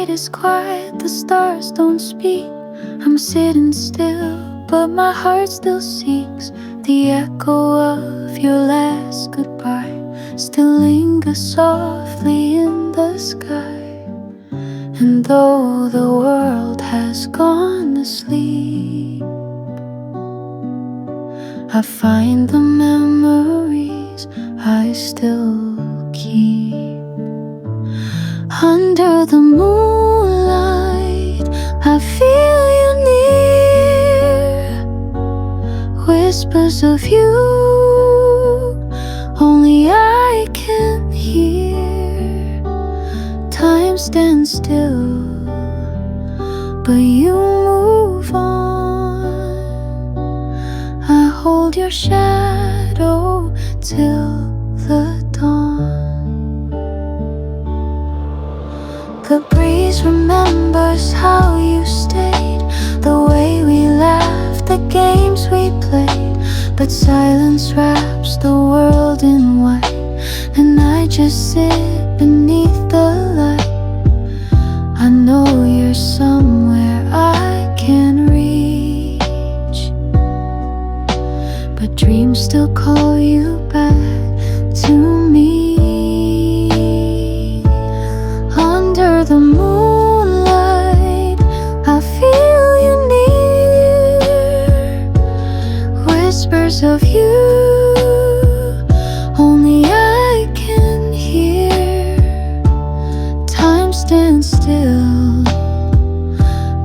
night is quiet, the stars don't speak. I'm sitting still, but my heart still seeks. The echo of your last goodbye still lingers softly in the sky. And though the world has gone to sleep, I find the memories I still keep. Under the moonlight, I feel you near. Whispers of you, only I can hear. Time stands still, but you move on. I hold your shadow till the dawn. The breeze remembers how you stayed, the way we laughed, the games we played. But silence wraps the world in white, and I just sit beneath the light. I know you're somewhere I can reach, but dreams still call you back to me. Under the moonlight, I feel you near. Whispers of you, only I can hear. Time stands still,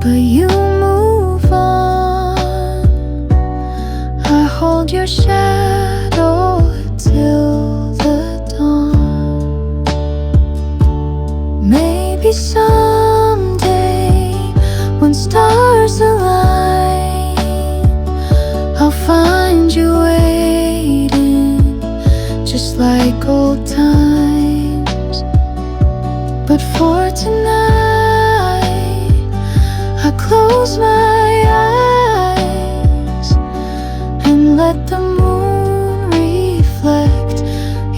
but you move on. I hold your shadow till the dawn. Maybe someday, when stars align, I'll find you waiting, just like old times. But for tonight, I close my eyes and let the moon reflect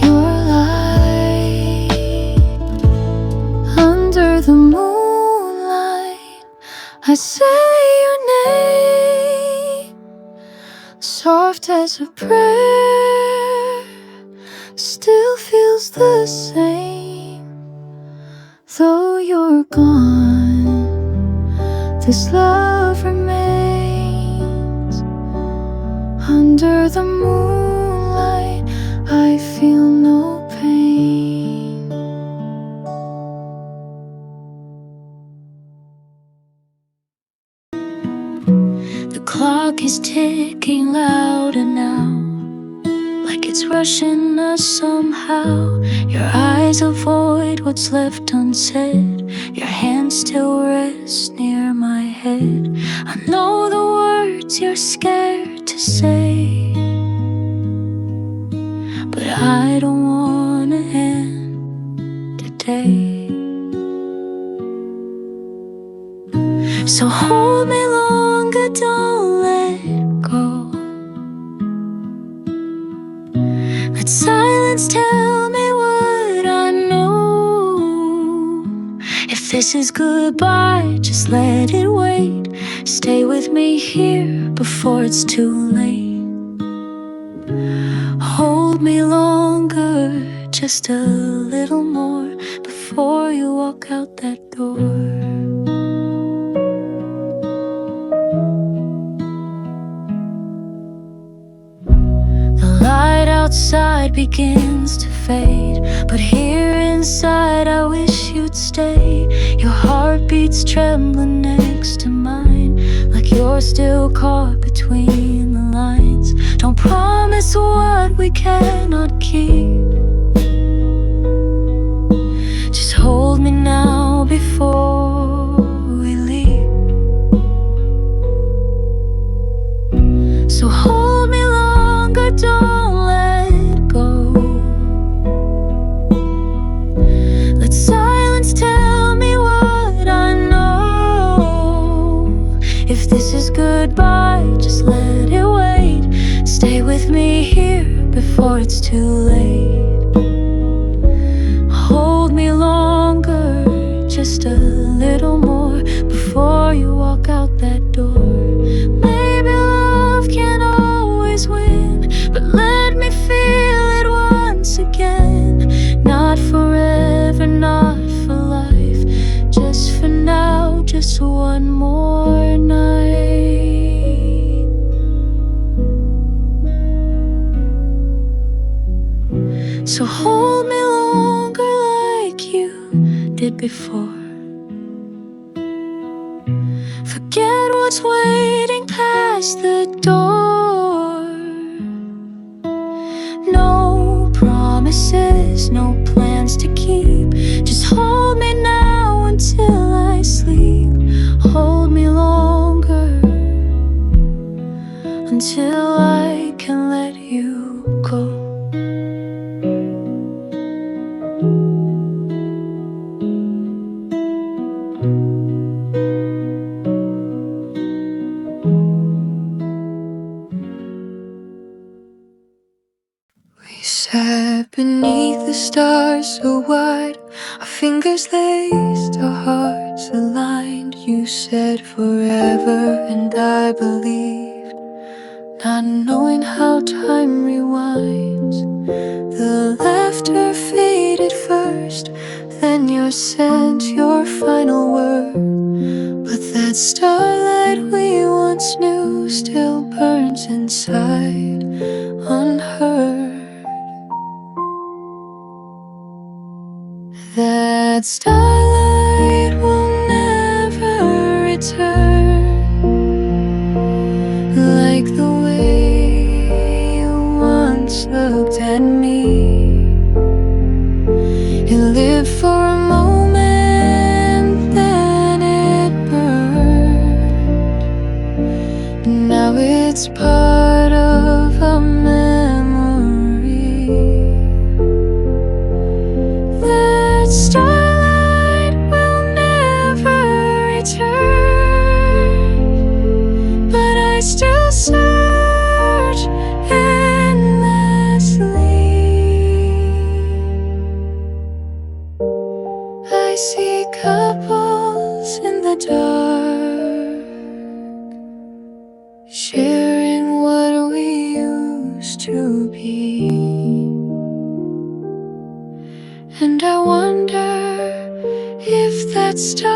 your light. Under the moonlight, I say your name, soft as a prayer, still feels the same. Though you're gone, this love remains. Under the moonlight, I feel no pain. The clock is ticking louder now, like it's rushing us somehow. Your eyes avoid what's left unsaid, your hand still rests near my head. I know the words you're scared to say, but I don't wanna end today. So hold me longer, don't let go. Let silence tell me what I know. If this is goodbye, just let it wait. Stay with me here before it's too late. Hold me longer, just a little more, before you walk out that door. Outside begins to fade, but here inside I wish you'd stay. Your heart beats trembling next to mine, like you're still caught between the lines. Don't promise what we cannot keep. Just hold me now before we leave. So hold me longer, don't let go. Let silence tell me what I know. If this is goodbye, just let it wait. Stay with me here before it's too late. Hold me longer, just just a little more before you walk out that door. Maybe love can't always win, but let me feel it once again. Not forever, not for life, just for now, just one more night. So hold me longer like you did before. Forget what's waiting past the door. No promises, no plans to keep. Just hold me now until I sleep. Hold me longer until I can let you go. Sat beneath the stars so wide, our fingers laced, our hearts aligned. You said forever and I believed, not knowing how time rewinds. The laughter faded first, then your scent, your final word. But that starlight we once knew still burns inside, unheard. That starlight will never return, like the way you once looked at me. It lived for a moment, then it burned. Now it's part of a memory. Starlight will never return, but I still search endlessly. I see couples in the dark, sharing what we used to be. And I wonder if that starlight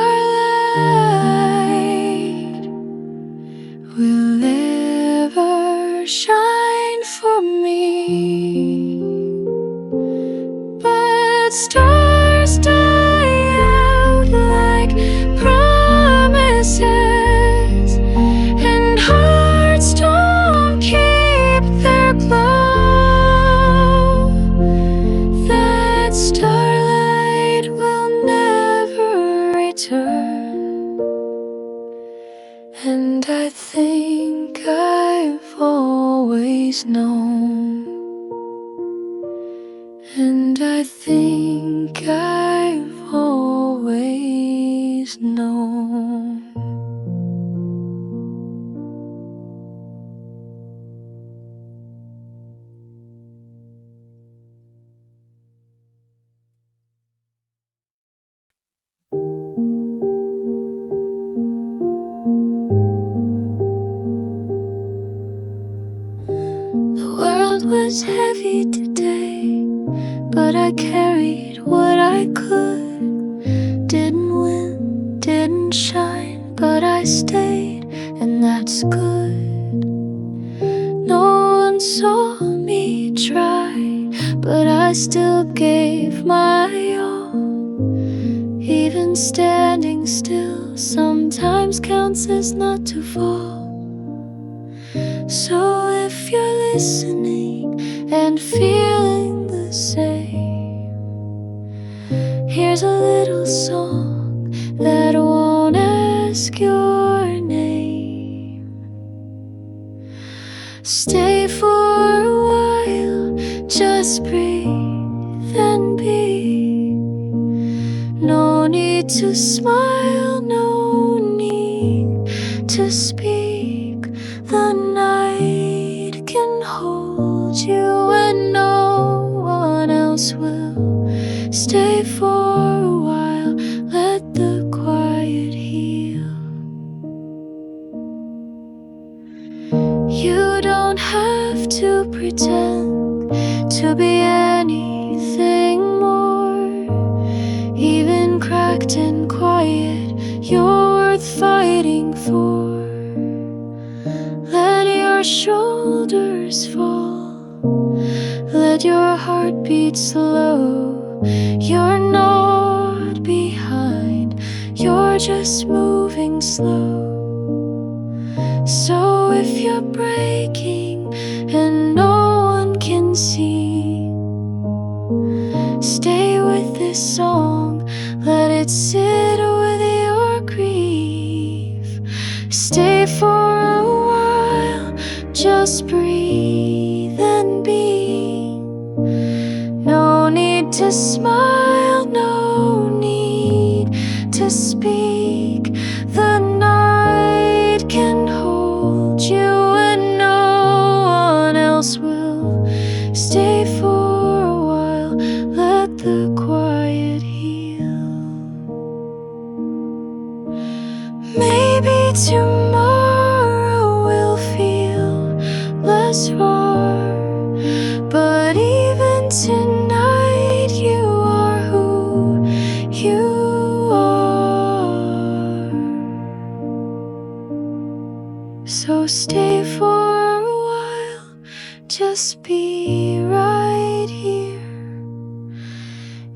will ever shine for me. But stars die out like promises, and hearts don't keep their glow. Starlight will never return, and I think I've always known, and I think I've always known. It was heavy today, but I carried what I could. Didn't win, didn't shine, but I stayed, and that's good. No one saw me try, but I still gave my all. Even standing still sometimes counts as not to fall. So if you're listening and feeling the same, here's a little song that won't ask your name. Stay for a while, just breathe and be. No need to smile, no need to speak. The night can hold you and no one else will. Stay for a while, let the acting quiet, you're worth fighting for. Let your shoulders fall, let your heart beat slow. You're not behind, you're just moving slow. So if you're breaking and no one can see, stay with this song, let it sit with your grief. Stay for a while, just breathe and be. No need to smile, no need to speak. The night can hold you and no one else will. Stay for a while, let the quiet heal. Maybe tomorrow will feel less far, but even tonight you are who you are. So stay for a while, just be right here.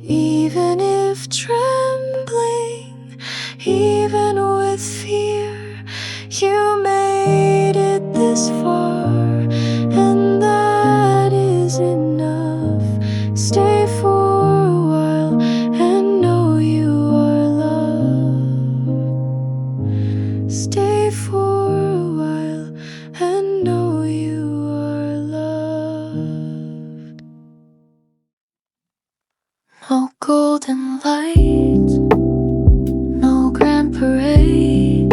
Even if trembling, even with fear, you made it this far, and that is enough. Stay for a while and know you are loved. Stay for a while and know you are loved. No golden lights, no grand parade,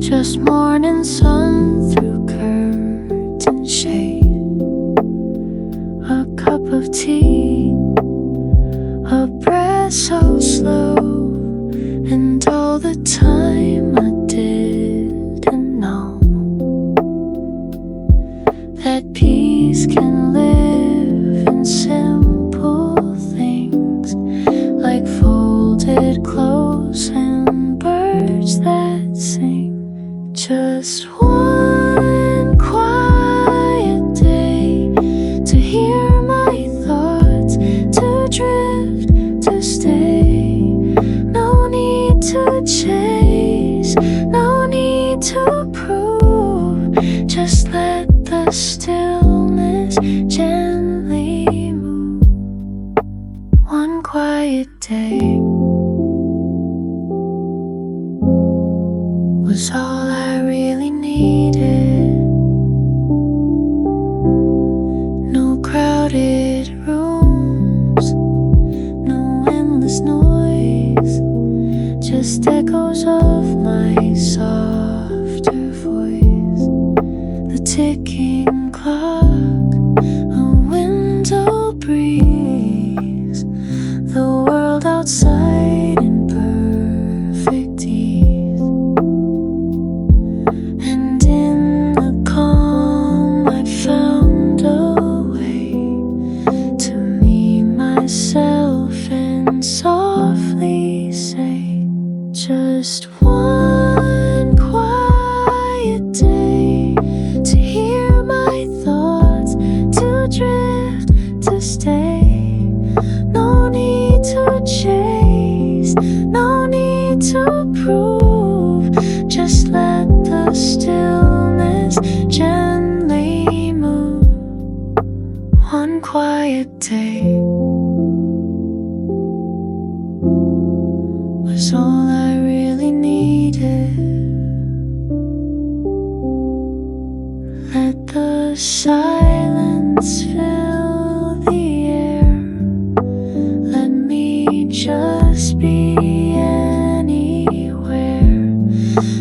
just morning sun through curtain shade. A cup of tea, a breath so slow, and all the time I didn't know that peace can live in simple things, like folded clothes and birds that sing. Just one quiet day to hear my thoughts, to drift, to stay. No need to chase, no need to prove. Just let the stillness gently move. One quiet day was all I really needed. No crowded rooms, no endless noise, just echoes of my softer voice. The ticking clock, a window breeze, the world outside in perfect ease. And in the calm I found a way to me, myself, and softly say, just one quiet day to hear my thoughts, to drift, to stay. No need to chase, no need to prove. Just let the stillness gently move. One quiet day was all I really needed. Let the silence fill the air. Let me just be anywhere.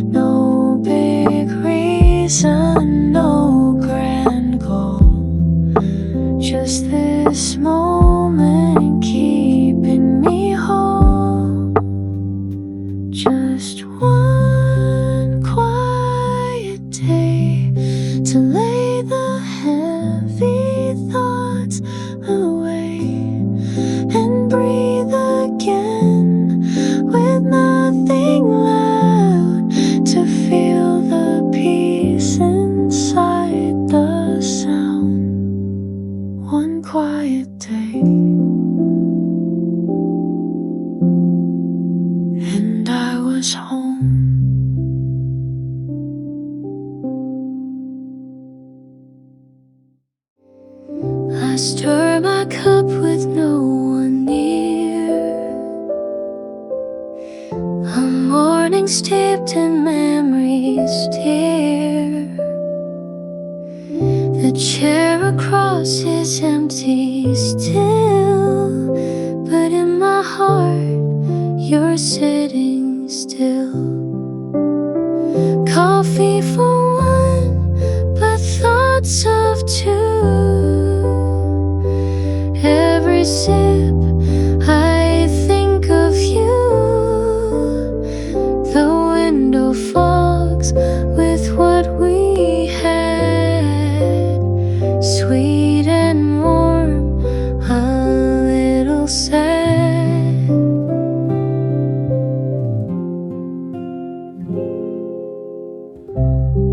No big reason, no grand goal, just this moment. steeped in memories dear. The chair across is empty still, but in my heart you're sitting still. Coffee for one, but thoughts of two. Every sip I think of you. The window fogs with what we had, sweet and warm, a little sad.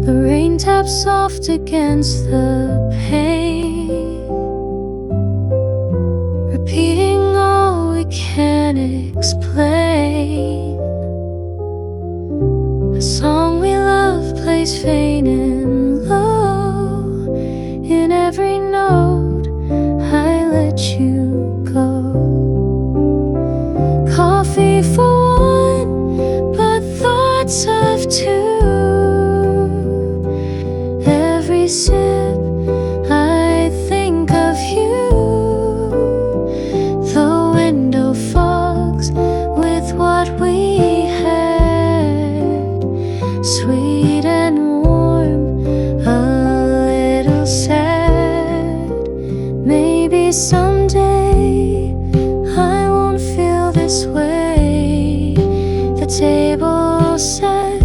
The rain taps soft against the pane, repeating all we can't explain. A song we love plays faint and low. In every note I let you go. Coffee for one, but thoughts of two. Every sip I think of you. The window fogs with what we had, sweet and warm, a little sad. Maybe someday I won't feel this way. The table set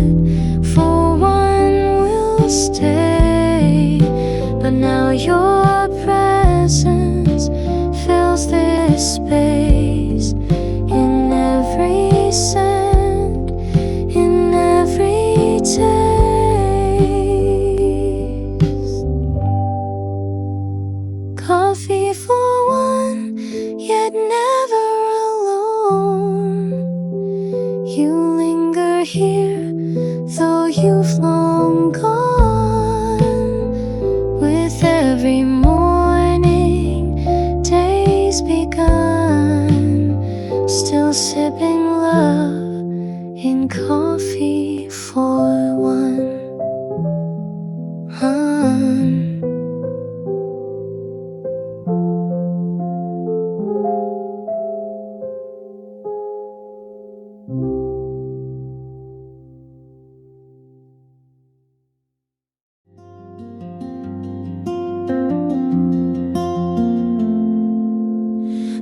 for one will stay, but now your presence fills this space. In every scent, in every taste. Coffee for one, yet never alone. You linger here, though you've long gone. With every morning, day's begun. Still sipping love in coffee for one.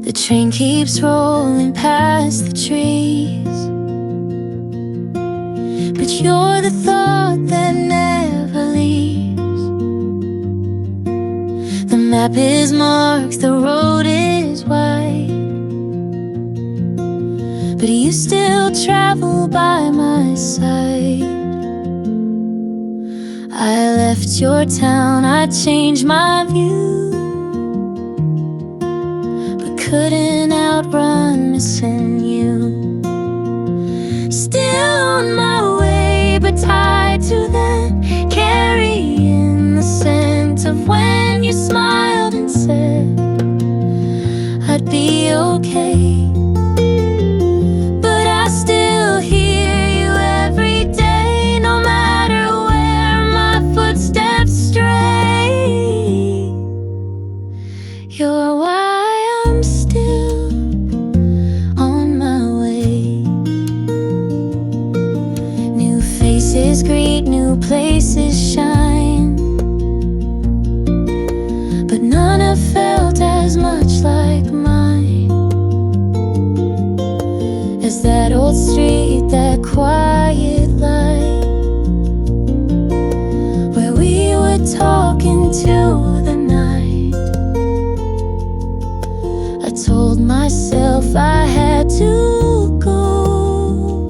The train keeps rolling past the trees, but you're the thought that never leaves. The map is marked, the road is wide, but you still travel by my side. I left your town, I changed my view, couldn't outrun missing you. Still on my way, but tied to them, carrying the scent of when you smiled and said I'd be okay. But I still hear you every day, no matter where my footsteps stray. You're why I'm still on my way. New faces greet, new places shine, but none have felt as much like mine as that old street, that quiet light, where we were talking to the night. I told myself I had to go,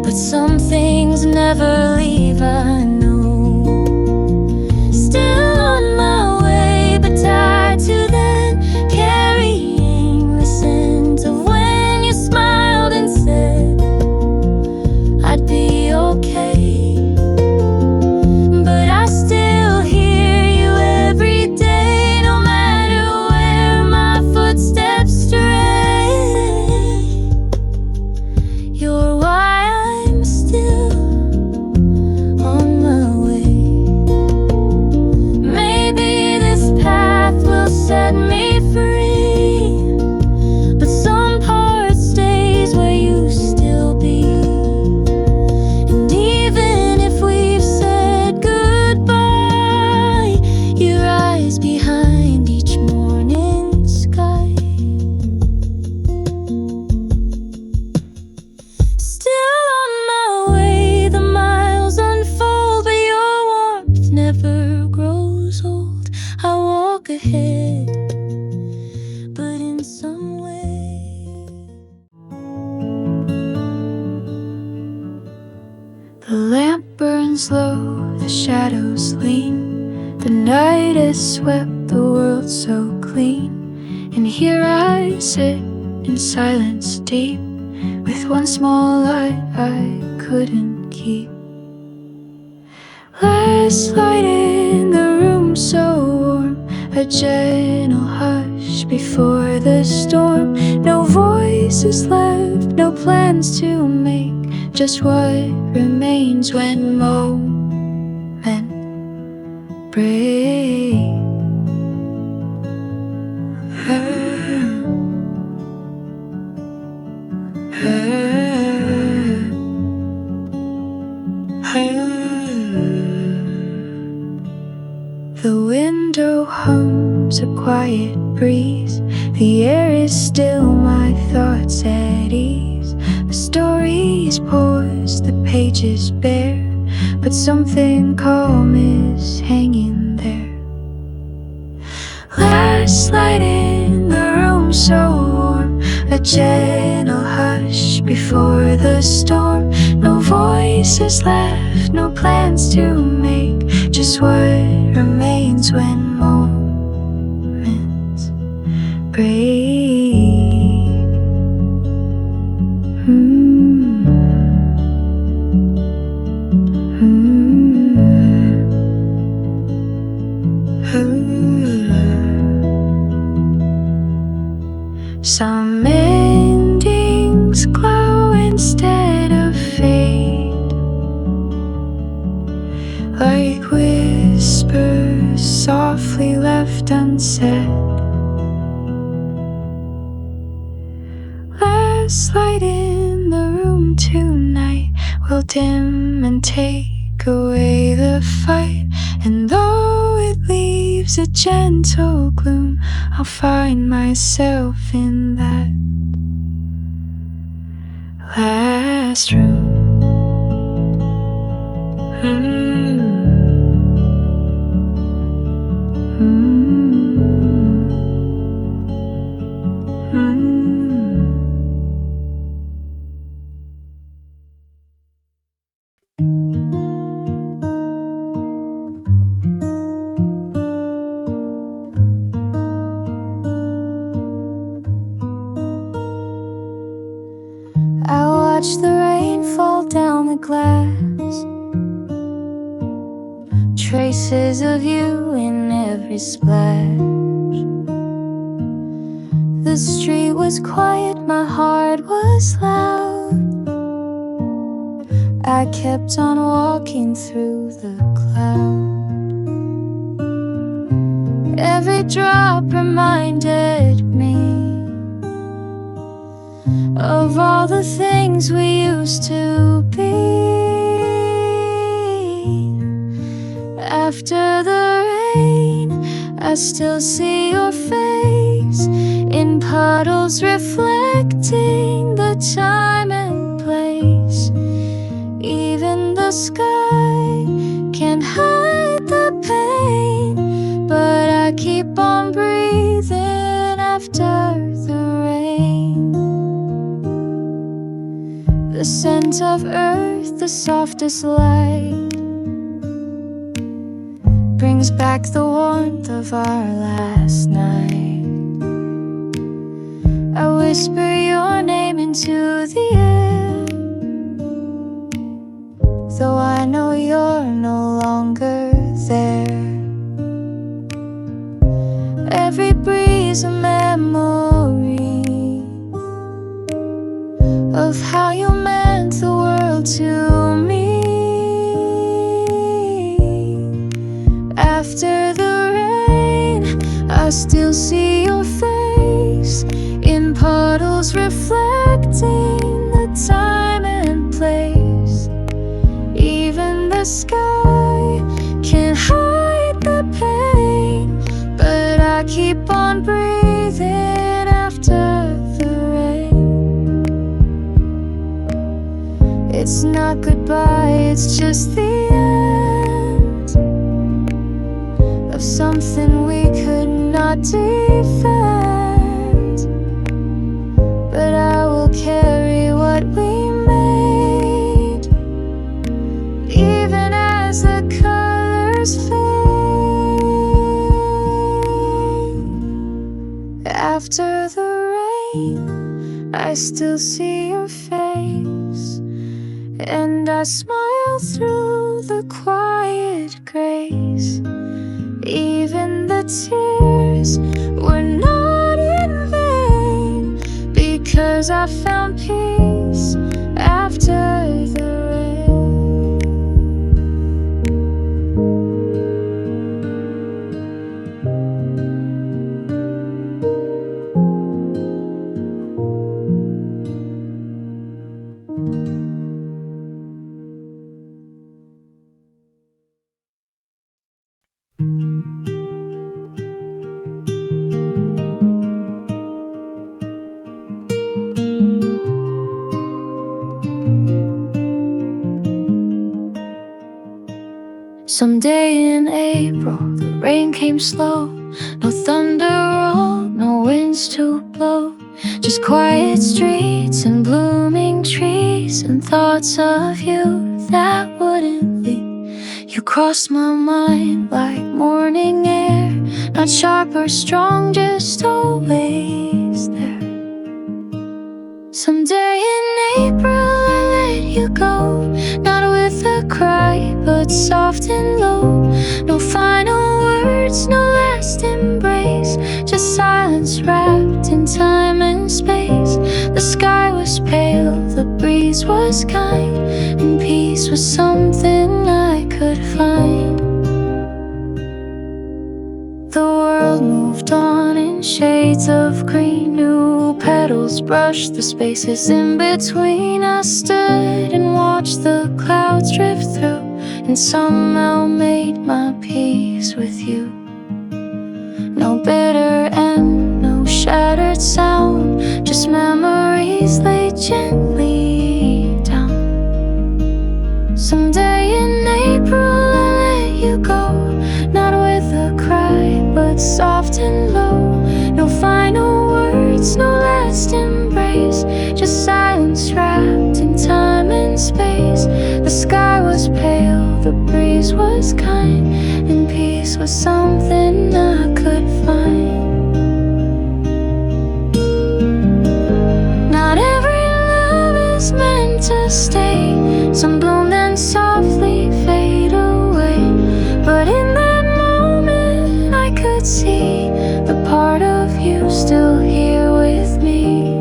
but some things never leave, I know. Still on my way, but tied to them, carrying the scent of when you smiled and said curtains low, the shadows lean. The night has swept the world so clean. And here I sit in silence deep, with one small light I couldn't keep. Last light in the room so warm, a gentle hush before the storm. No voices left, no plans to make, just what remains when moment break. The window hums a quiet breeze. The air is still, my thoughts at ease. The story's paused, the pages bare, but something calm is hanging there. Last light in the room so warm, a gentle hush before the storm. No voices left, no plans to make, just what remains when moments break. Some endings glow instead of fade, like whispers softly left unsaid. Last light in the room tonight will dim and take away the fight, and though it leaves a gentle gloom, I'll find myself in that last room. I watch the rain fall down the glass, traces of you in every splash. The street was quiet, my heart was loud. I kept on walking through the cloud. Every drop reminded me of all the things we used to be. After the rain, I still see your face in puddles reflecting the time and place. Even the sky can't hide the pain, but I keep on breathing after the rain. The scent of earth, the softest light, brings back the warmth of our last night. I whisper your name into the air, though I know you're no longer there. Every breeze a memory of how you meant the world to me. After the rain, I still see your face in puddles reflecting the time and place. Even the sky can't hide the pain, but I keep on breathing after the rain. It's not goodbye, it's just the end of something we could not defend. But I will carry what we made, even dream, I still see your face, and I smile through the quiet grace. Even the tears were not in vain, because I found peace after the rain. Someday in April, the rain came slow. No thunder rolled, no winds to blow. Just quiet streets and blooming trees, and thoughts of you that wouldn't leave. You crossed my mind like morning air, not sharp or strong, just always there. Someday in April I let you go, not with a cry, but soft and low. No final words, no last embrace, just silence wrapped in time and space. The sky was pale, the breeze was kind, and peace was something I could find. The world moved on in shades of green, new petals brushed the spaces in between. I stood and watched the clouds drift through, and somehow made my peace with you. No bitter end, no shattered sound, just memories laid gently down. Someday in April I let you go, not with a cry, but soft and low. No final words, no last embrace, just silence wrapped in time and space. The sky was pale, the breeze was kind, and peace was something I could find. Not every love is meant to stay, some bloom then softly fade away. But in that moment I could see the part of you still here with me.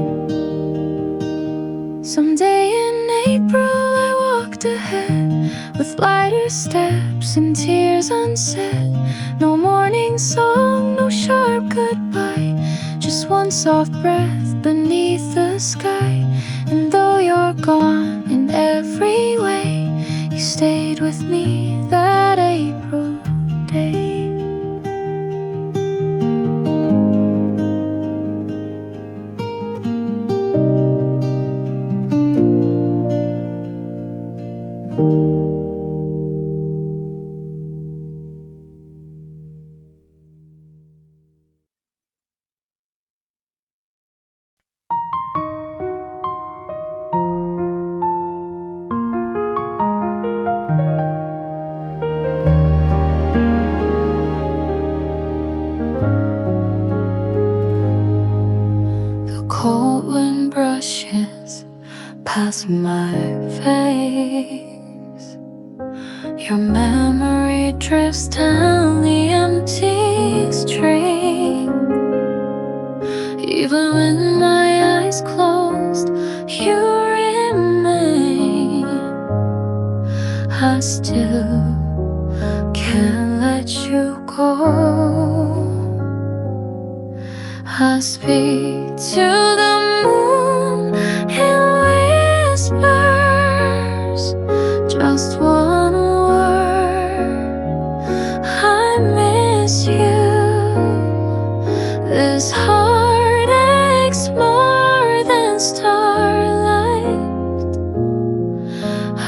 Someday in April I walked ahead with lighter steps and tears unsaid. No morning song, no sharp goodbye, just one soft breath beneath the sky. And though you're gone in every way, you stayed with me that April day. Cold wind brushes past my face. Your memory drifts down the empty street. Even when my eyes closed, you remain. I still can't let you go. I speak to the moon in whispers, just one word: I miss you. This heart aches more than starlight.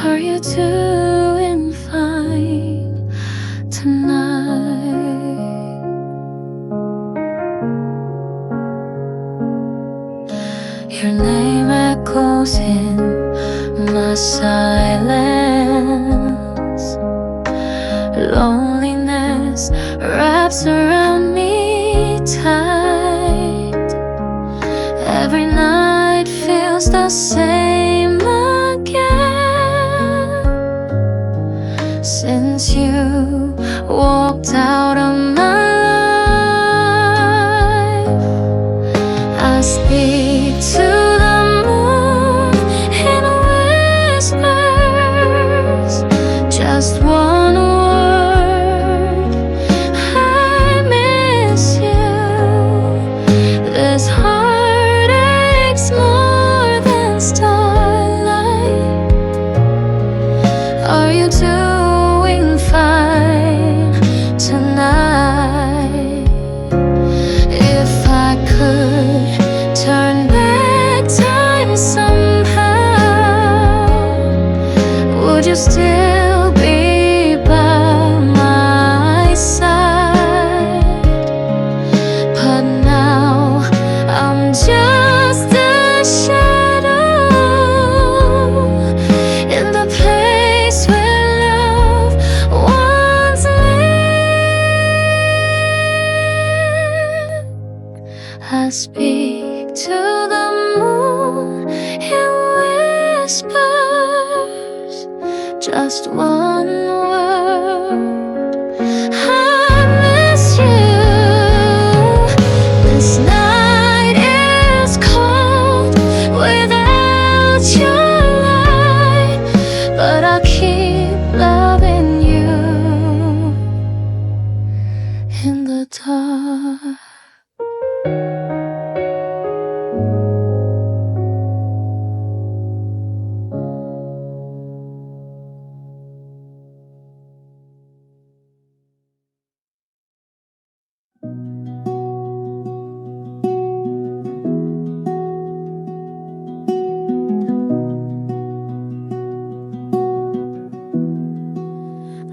Are you doing fine tonight? Your name echoes in my silence. Loneliness wraps around me tight. Every the same again since you walked out of my life. I speak to the moon in whispers, just one word: I miss you. This heart aches more than starlight. Are you doing fine tonight? If I could turn back time somehow, would you still be by my side? But now I'm just a shadow in the place where love once lived. I speak to the moon in whispers, just one word: I miss you. This night is cold without your light, but I'll keep loving you in the dark.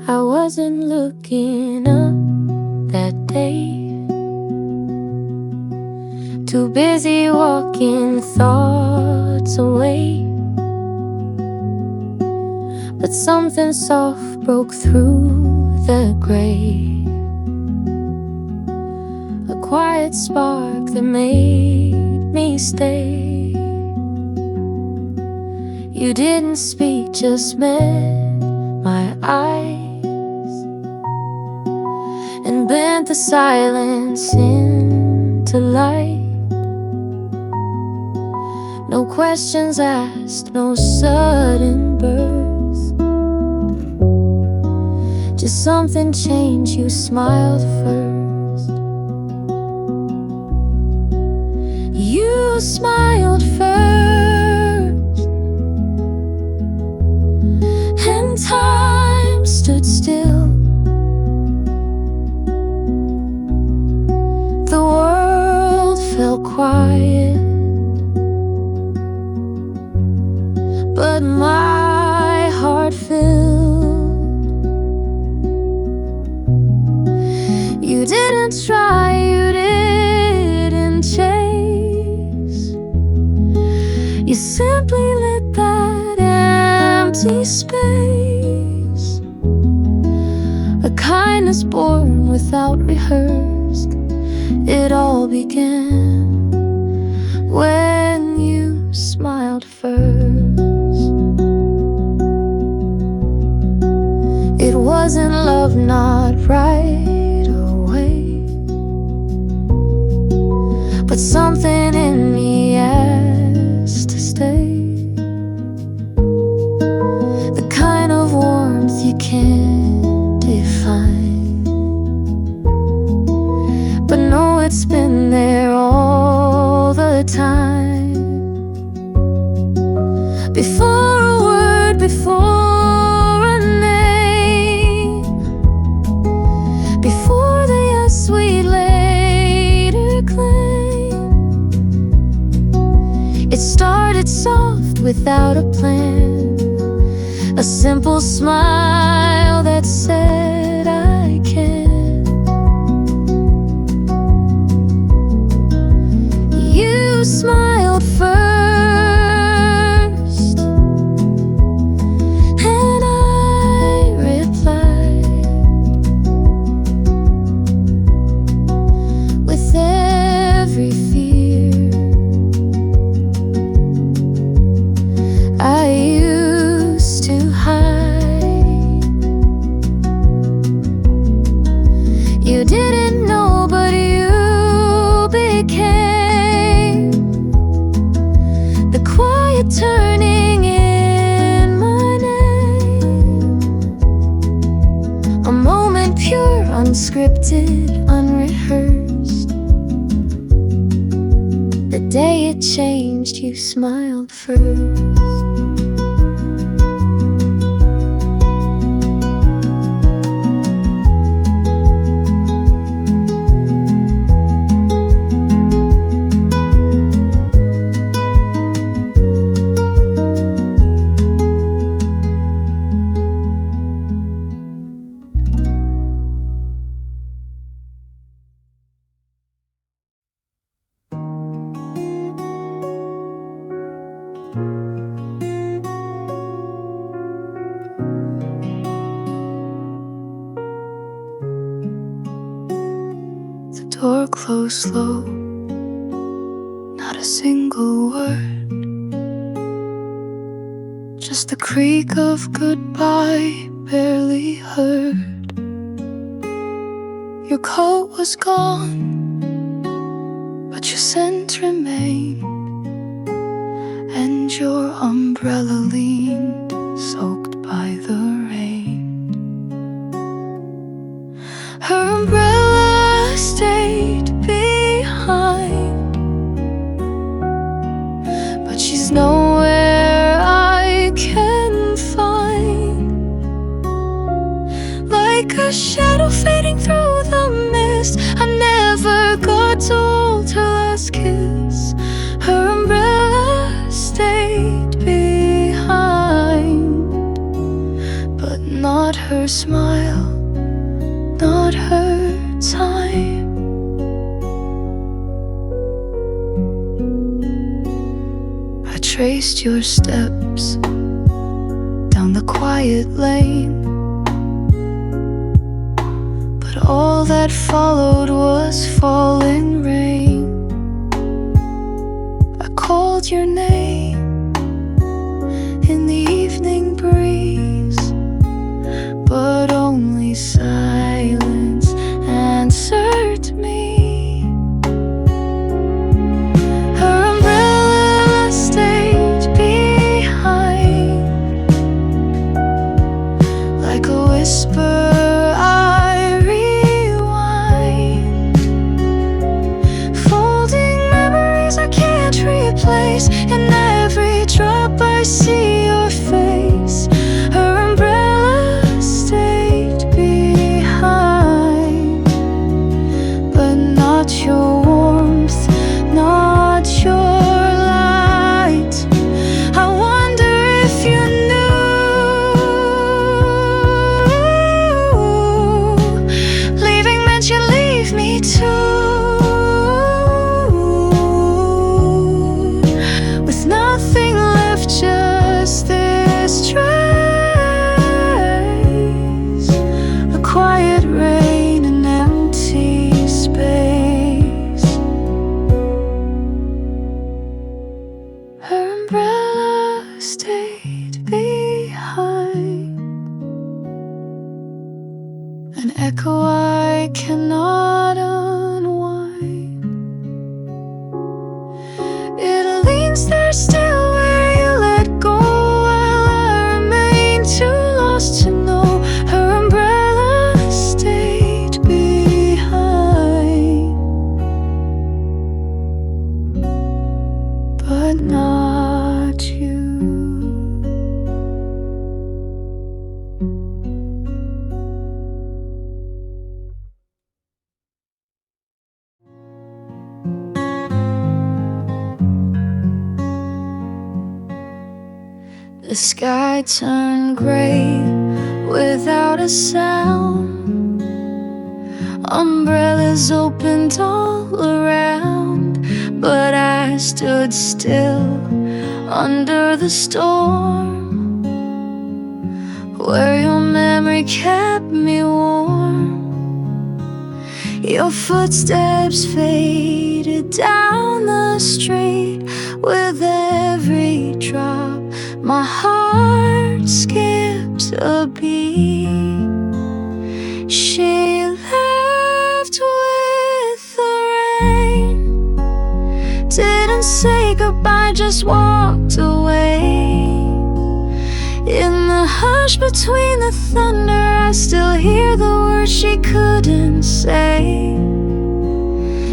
I wasn't looking up that day, too busy walking thoughts away. But something soft broke through the gray, a quiet spark that made me stay. You didn't speak, just met my eyes and bent the silence into light. No questions asked, no sudden birth, just something changed. You smiled first. You smiled first, and time stood still. The world felt quiet, but my heart filled. You didn't try, you didn't chase, you simply lit that empty space. A kindness born without rehearsed. It all began when you smiled first. It wasn't love, not right away, but something in me asked to stay. The kind of warmth you can't define, but know it's been there all the time. Before a word, before a name, before the yes we later claim. It started soft without a plan, a simple smile that said I can. You smiled first, and I replied with every fear. unscripted, unrehearsed. The day it changed, you smiled first. Door closed slow, not a single word, just the creak of goodbye barely heard. Your coat was gone, but your scent remained, and your umbrella leaned, soaked by the rain. Her umbrella stayed behind, but she's nowhere I can find. Like a shadow fading through the mist, I never got to hold her last kiss. Her umbrella stayed behind, but not her smile, not her time. I traced your steps down the quiet lane, but all that followed was falling rain. I called your name in the evening breeze, but only silence answered me. Her umbrella stayed behind, like a whisper I rewind, folding memories I can't replace. In every drop I see your face. Her umbrella stayed behind, but not your warmth, not your light. I wonder if you knew leaving meant you leave me too, with nothing left, just this trace, a quiet rain, an empty space. Her umbrella stayed behind, an echo I cannot unwind. It leans there still where you let go, while I remain too lost to know. Her umbrella stayed behind, but not you. The sky turned gray without a sound. Umbrellas opened all around, but I stood still under the storm, where your memory kept me warm. Your footsteps faded down the street with every drop. My heart skipped a beat. She left with the rain, didn't say goodbye, just walked away. In the hush between the thunder, I still hear the words words she couldn't say.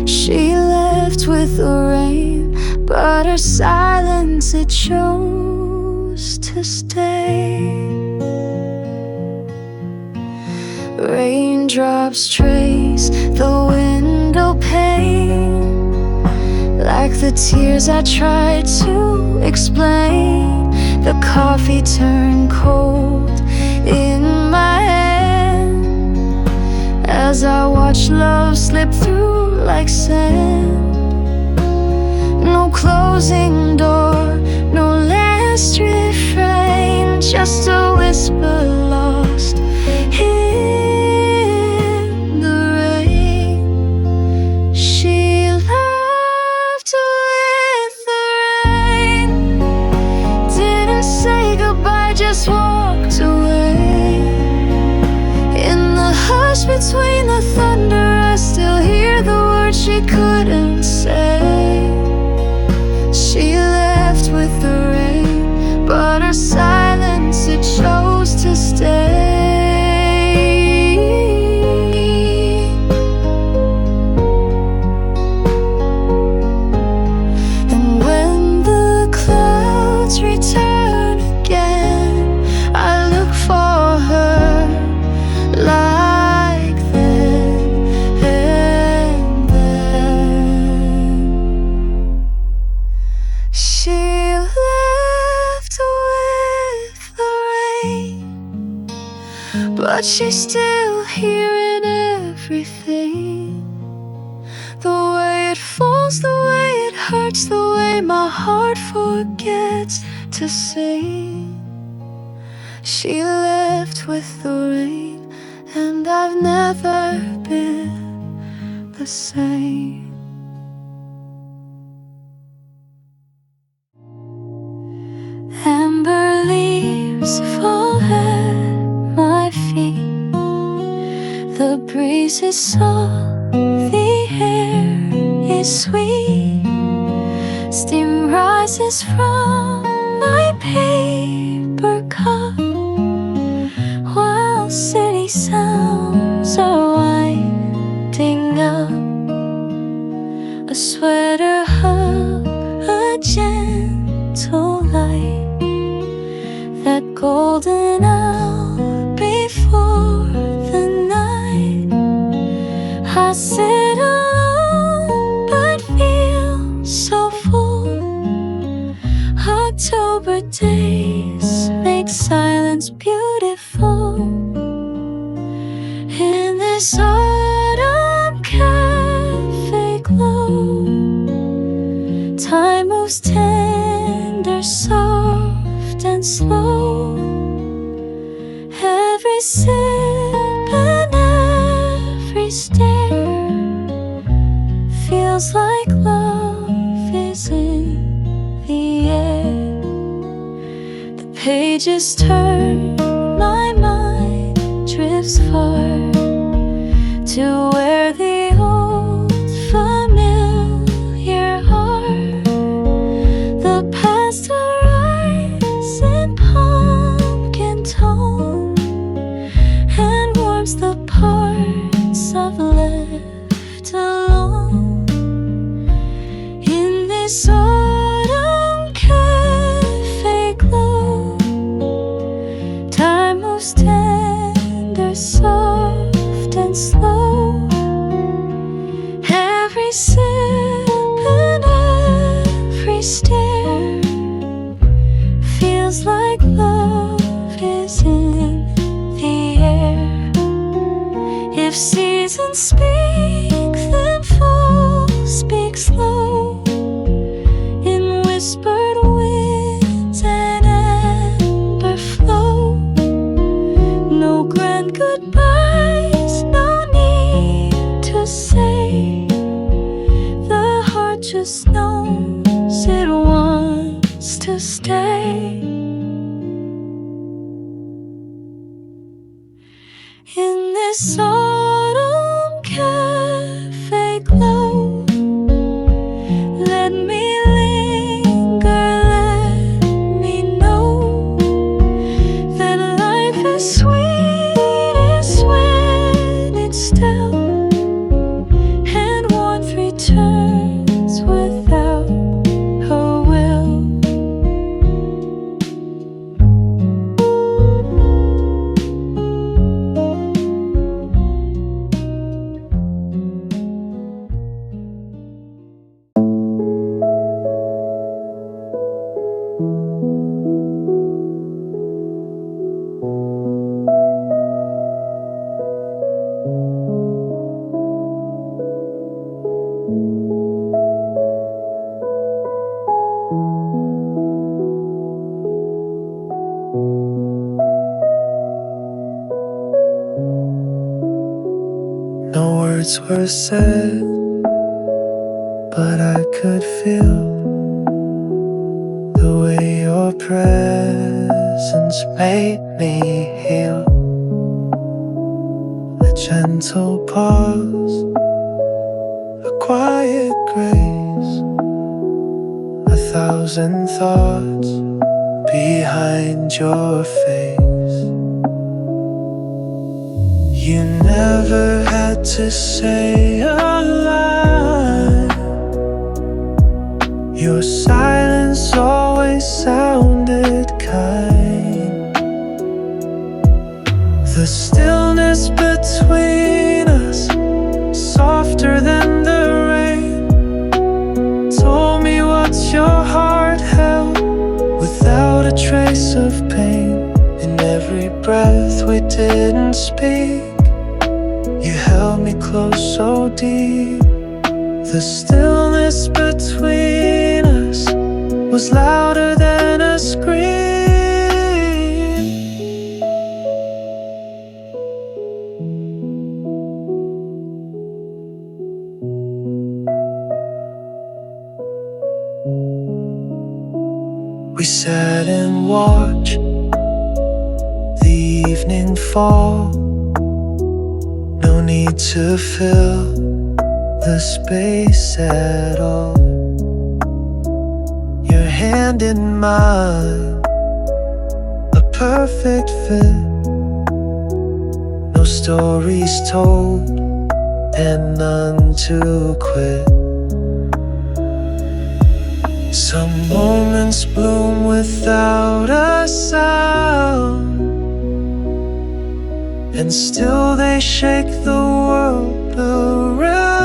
She left with the rain, but her silence, it chose to stay. Raindrops trace the window pane, like the tears I tried to explain. The coffee turned cold in my hand as I watched love slip through like sand. No closing door, no last refrain, just a whisper lost in the rain. She left with the rain, didn't say goodbye, just walked away. In the hush between the thunder, I still hear the words she couldn't say. She left with the rain, but her silence, it chose to stay. And when the clouds return again, I look for her like then and then. She left with the rain, but she's still here in everything. The way it falls, the way it hurts, the way my heart forgets to sing. She left with the rain, and I've never been the same. Amber leaves fall at my feet. The breeze is soft, the air is sweet. Steam rises from my paper cup, while city sounds are winding up. A sweater hug, a gentle light, that golden hour before the night. I sit alone but feel so full. October days make silence beautiful. In this autumn cafe glow, time moves tender, soft and slow. Every sip and every stare feels like love is in the air. The pages turn, my mind drifts far to where the old familiar are. The past arrives in pumpkin tone and warms the parts I've left alone. In this autumn cafe glow, time moves tender, soft and slow. Every sip and every stare feels like love is in the air. If seasons speak, then fall speaks low, in whispered winds and amber flow. No grand goodbyes, no need to say. The heart just knows it wants to stay. In this autumn cafe glow, let me linger, let me know that life is sweetest when No words were said, but I could feel the way your presence made me heal. A gentle pause, a quiet grace, a thousand thoughts behind your face. You never had to say a line. Your silence always sounded kind. The stillness between us, softer than the rain, told me what your heart held without a trace of pain. In every breath we didn't speak, you held me close so deep. The stillness between us was louder than a scream. We sat and watched the evening fall. No need to fill the space at all. Your hand in mine, a perfect fit. No stories told and none to quit. Some moments bloom without a sound, and still they shake the world around.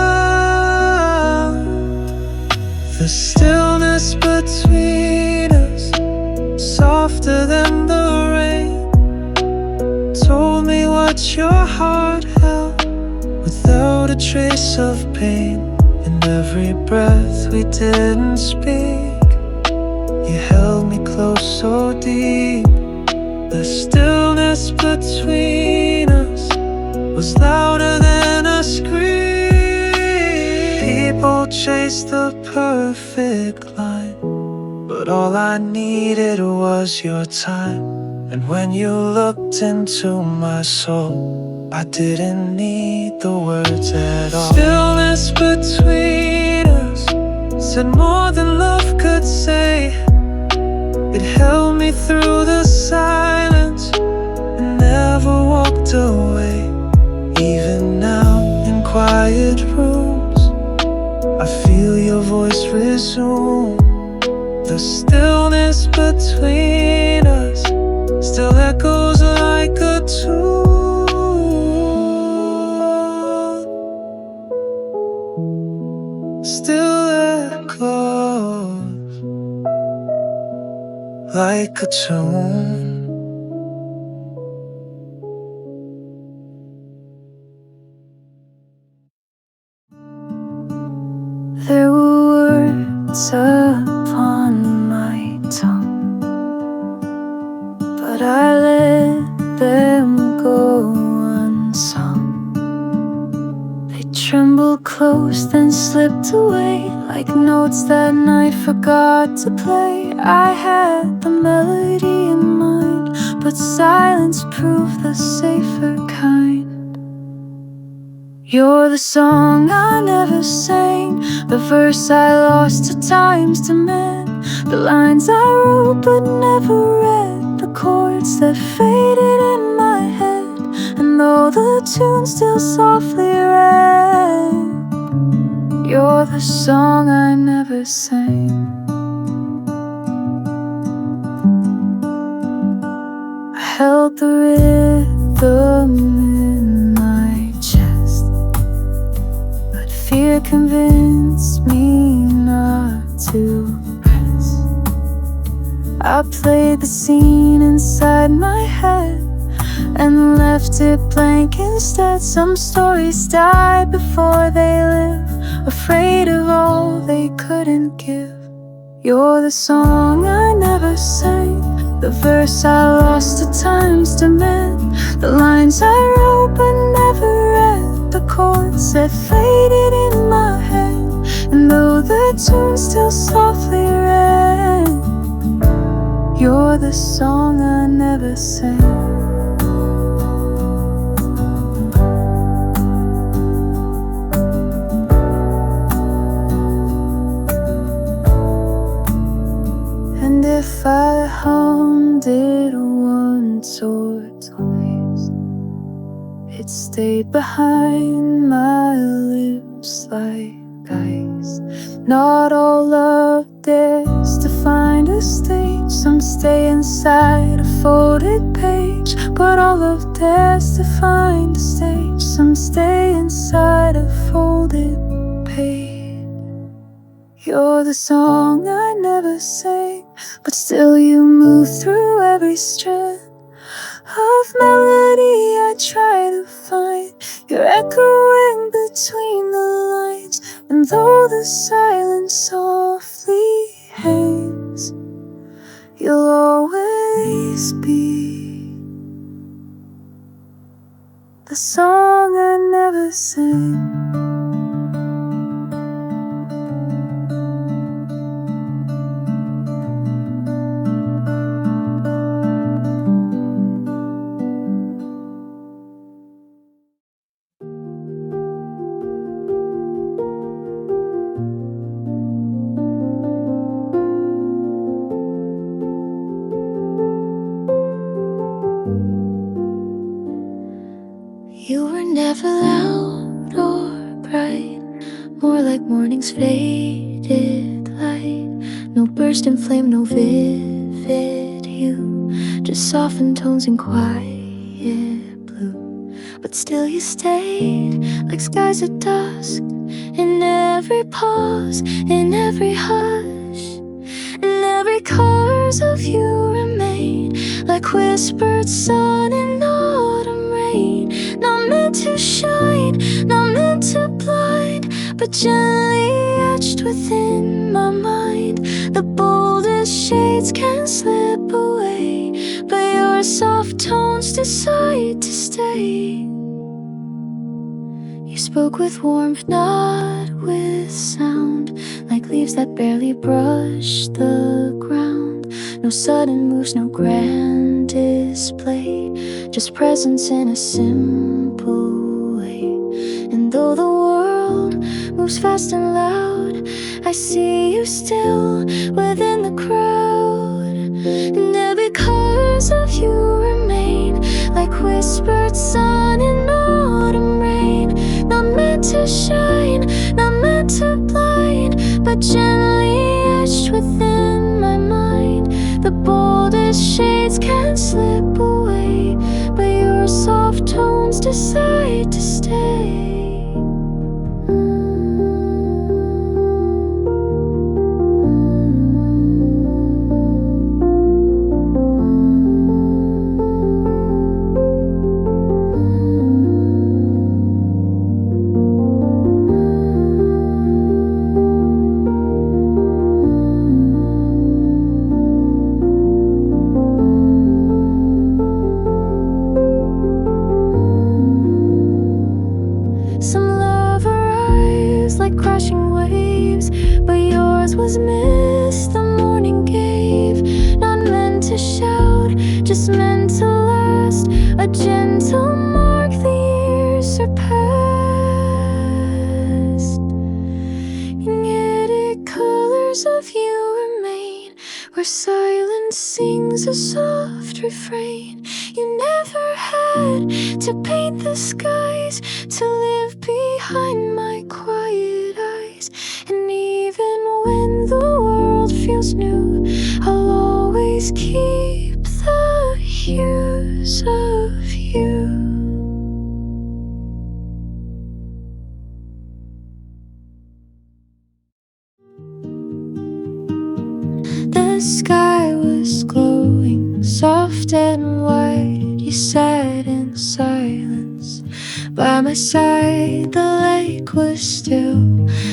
The stillness between us, softer than the rain, told me what your heart held without a trace of pain. In every breath we didn't speak, you held me close so deep. The stillness between us was louder than a scream. People chase the perfect line, but all I needed was your time. And when you looked into my soul, I didn't need the words at all. Stillness between us said more than love could say. It held me through the silence and never walked away. Even now in quiet rooms, I feel your voice resume. The stillness between us still echoes like a tune. Still echoes like a tune. There were words upon my tongue, but I let them go unsung. They trembled close, then slipped away like notes that night forgot to play. I had the melody in mind, but silence proved the safer kind. You're the song I never sang, the verse I lost to time's demand, the lines I wrote but never read, the chords that faded in my head. And though the tune still softly rang, you're the song I never sang. I held the rhythm in my chest, but fear convinced me not to press. I played the scene inside my head and left it blank instead. Some stories die before they live, afraid of all they couldn't give. You're the song I never sang, the verse I lost to time's demand, the lines I wrote but never read, the chords that faded in my head. And though the tune still softly ran, you're the song I never sang. And if I hummed it once or twice, it stayed behind my lips like ice. Not all love dares to find a stage. Some stay inside a folded page, but all love dares to find a stage. Some stay inside a folded page. You're the song I never sang, but still you move through every strand of melody I try to find. You're echoing between the lines, and though the silence softly hangs, you'll always be the song I never sang. You were never loud or bright, more like morning's faded light. No burst in flame, no vivid hue, just softened tones and quiet blue. But still you stayed like skies at dusk, in every pause, in every hush, in every chorus of you remain, like whispered sun in autumn rain. Not meant to shine, not meant to blind, but gently etched within my mind. The boldest shades can slip away, but your soft tones decide to stay. You spoke with warmth, not with sound, like leaves that barely brush the ground. No sudden moves, no grand display, just presence in a simple way. And though the world moves fast and loud, I see you still within the crowd. And every chorus of you remain, like whispered sun in autumn rain. Not meant to shine, not meant to blind, but gently etched within my mind. The boldest shades can slip away, but your soft tones decide to stay. Was missed, the morning gave, not meant to shout, just meant to last. A gentle mark the years surpassed. Magnetic colors of you remain, where silence sings a soft refrain. You never had to paint the skies, to live behind my quiet eyes. And even when the world feels new, I'll always keep the hues of you. The sky was soft and white, you sat in silence. By my side the lake was still,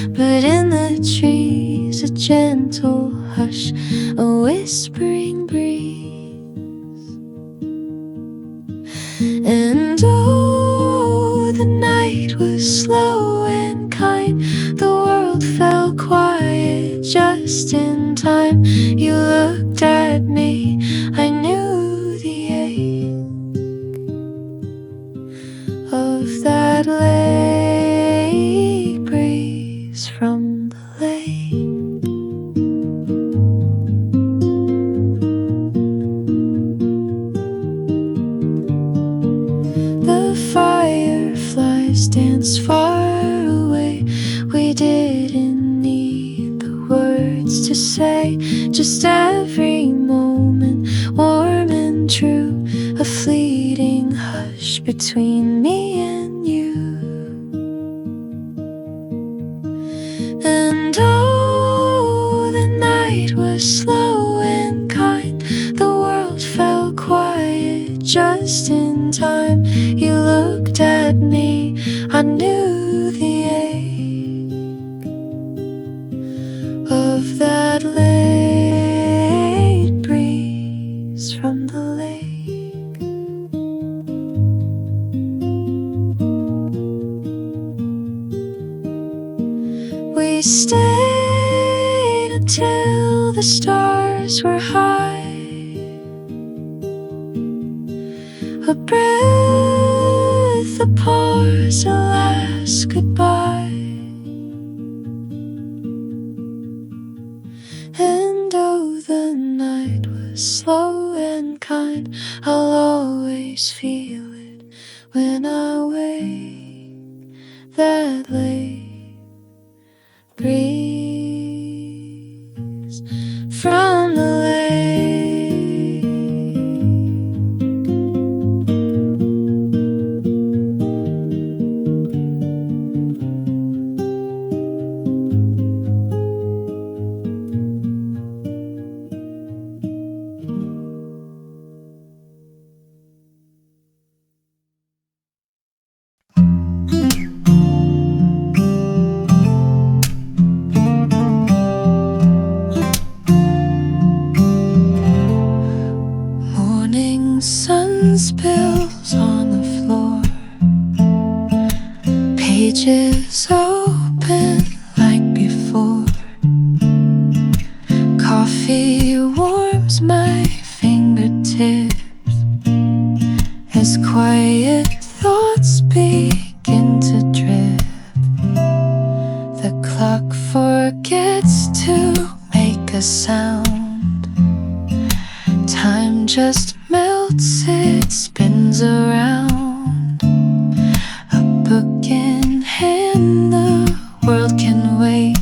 but in the trees a gentle hush, a whispering breeze. And oh, the night was slow and kind, the world fell quiet just in time. You looked at me, I knew the ache of that lake breeze from the lake. The fireflies danced far away. We didn't need the words to say, just every moment warm and true, a fleeting hush between me and you. And oh, the night was slow and kind, the world fell quiet just in time. You looked at me, I knew the ache of that late breeze from the lake. We stayed until the stars were high, a breath, a pause, a last goodbye. And oh, the night was slow and kind, I'll always feel it when I wake. That late breeze from the lake. Morning sun spills on the floor, pages open like before. Coffee warms my fingertips as quiet thoughts begin to drift. The clock forgets to make a sound. Time just melts, it spins around. A book in hand, the world can wait.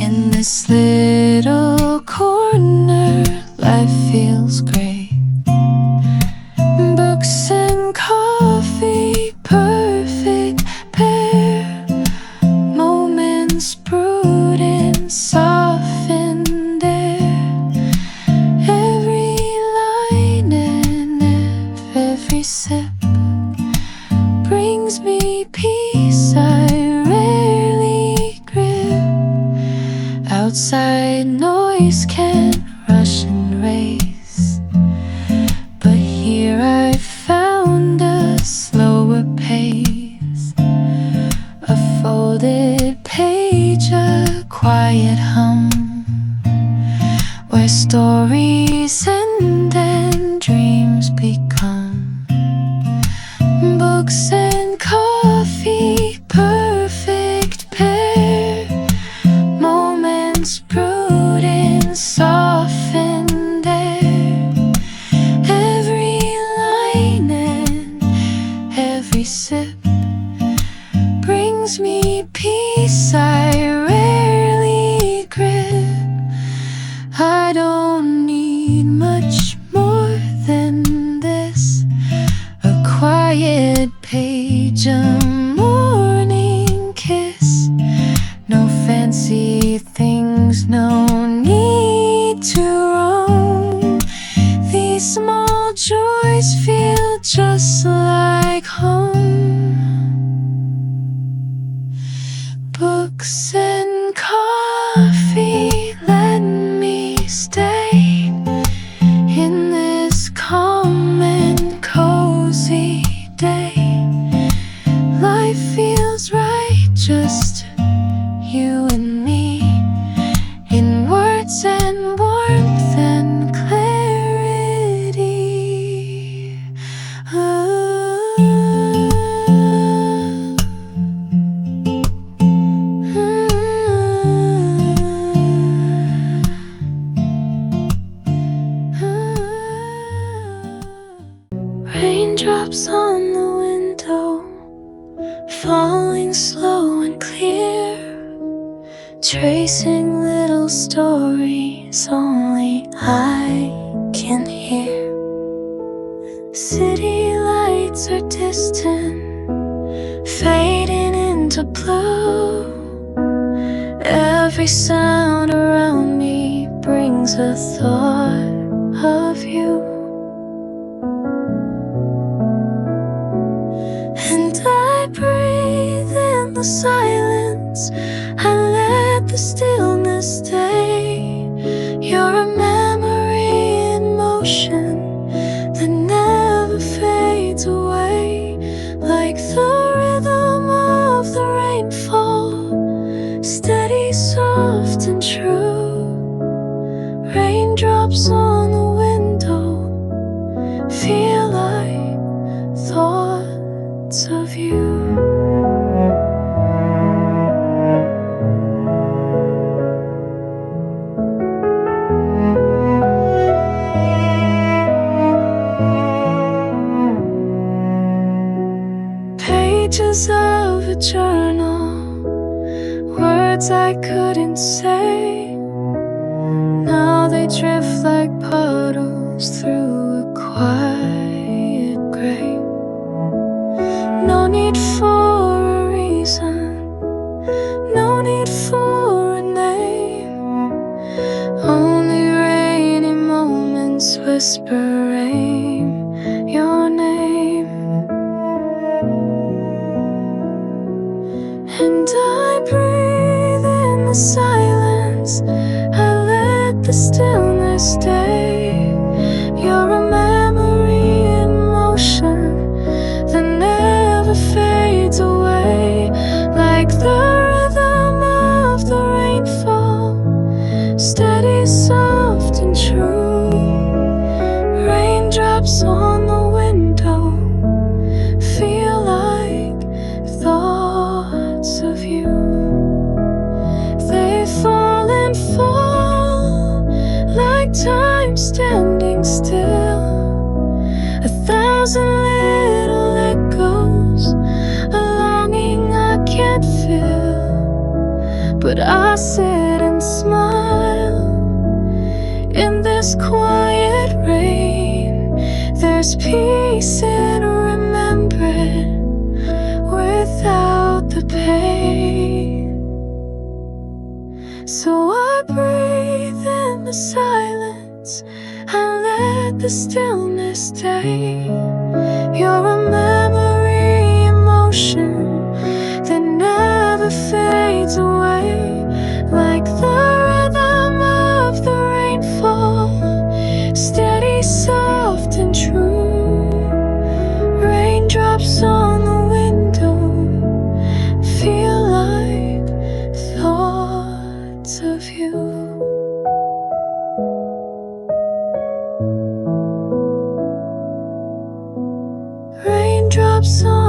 In this little corner, life feels great. Books and coffee, perfect pair. Moments brewed in softened air. Every line and every sip brings me peace I rarely grip. Outside noise can rush and race, Raindrops on the window, falling slow and clear, tracing little stories only I can hear. City lights are distant, fading into blue. Every sound around me brings a thought of you. And I breathe in the silence, I let the stillness stay. You're a memory in motion that never fades away, like the rhythm of the rainfall, steady, soft and true. Raindrops on the window feel like thoughts of you. Pages of a journal, words I couldn't say, now they drift like puddles through a quiet grave. No need for a reason, no need for a name, only rainy moments whispering your name. And I breathe in the silence, I let the stillness stay. You're a memory in motion that never fades away, like the rhythm of the rainfall, steady, soft and true. Raindrops on the window feel like thoughts of you. They fall and fall like time standing still, a thousand little echoes, a longing I can't feel. But I sit and smile in this quiet rain. There's peace in remembering without the pain. So I breathe in the silence, I let the stillness stay. You're a memory in motion that never fades away, like the rhythm of the rainfall, steady, soft and true. Raindrops on the window feel like thoughts of you. Raindrops on